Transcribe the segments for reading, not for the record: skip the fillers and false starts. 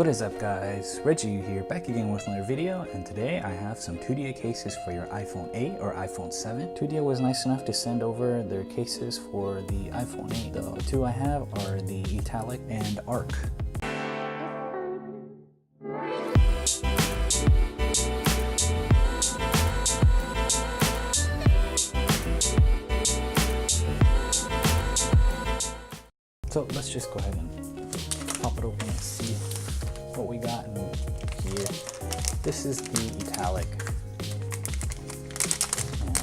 What is up guys, Reggie here, back again with another video, and today I have some Tudia cases for your iPhone 8 or iPhone 7. Tudia was nice enough to send over their cases for the iPhone 8. The two I have are the Italic and Arc. So let's just go ahead and pop it open and see what we got in here. This is the Italic, and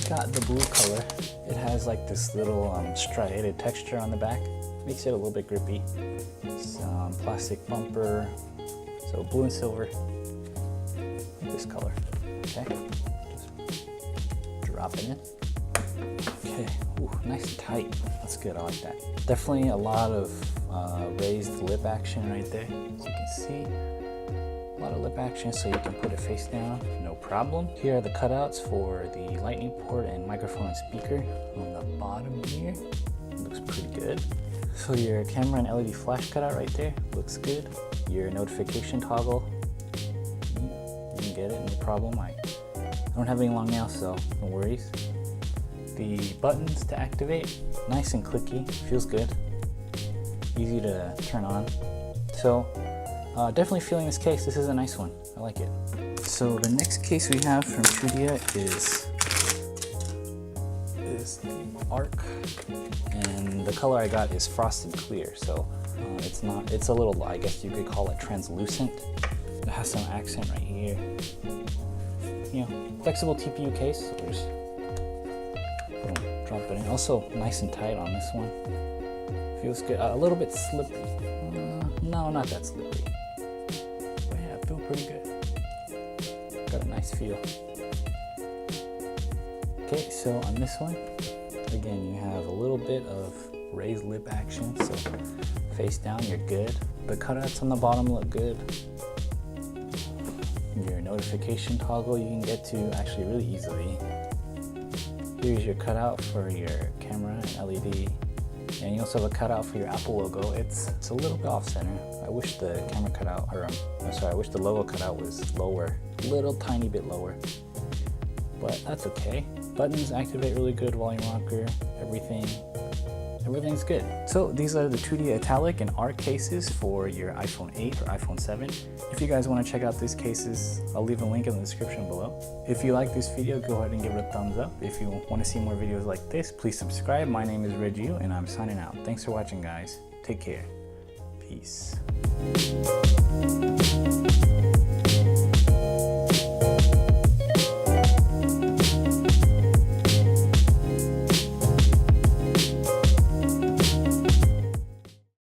I got the blue color. It has like this little striated texture on the back, makes it a little bit grippy. Some plastic bumper, so blue and silver, this color. Okay, just drop it in. Okay, ooh, nice and tight. That's good, I like that. Definitely a lot of raised lip action right there. As you can see, a lot of lip action, so you can put it face down, no problem. Here are the cutouts for the lightning port and microphone and speaker on the bottom here. It looks pretty good. So your camera and LED flash cutout right there, looks good. Your notification toggle, you can get it, no problem. I don't have any long nails, so no worries. The buttons to activate, nice and clicky, feels good, easy to turn on. So definitely feeling this case. This is a nice one, I like it. So the next case we have from Tudia is the Arc, and the color I got is frosted clear. So it's a little, I guess you could call it translucent. It has some accent right here. You know, flexible TPU case, so there's drop it in. Also nice and tight on this one. Feels good. A little bit slippery. No, not that slippery. But yeah, I feel pretty good. Got a nice feel. Okay, so on this one, again, you have a little bit of raised lip action. So face down, you're good. The cutouts on the bottom look good. Your notification toggle you can get to actually really easily. Here's your cutout for your camera and LED, and you also have a cutout for your Apple logo. It's a little bit off center. I wish the camera cutout, or I wish the logo cutout was lower, a little tiny bit lower, but that's okay. Buttons activate really good, volume rocker, everything's good. So these are the Tudia Italic and Arc cases for your iPhone 8 or iPhone 7. If you guys want to check out these cases, I'll leave a link in the description below. If you like this video, go ahead and give it a thumbs up. If you want to see more videos like this, please subscribe. My name is Reggie, and I'm signing out. Thanks for watching, guys. Take care. Peace.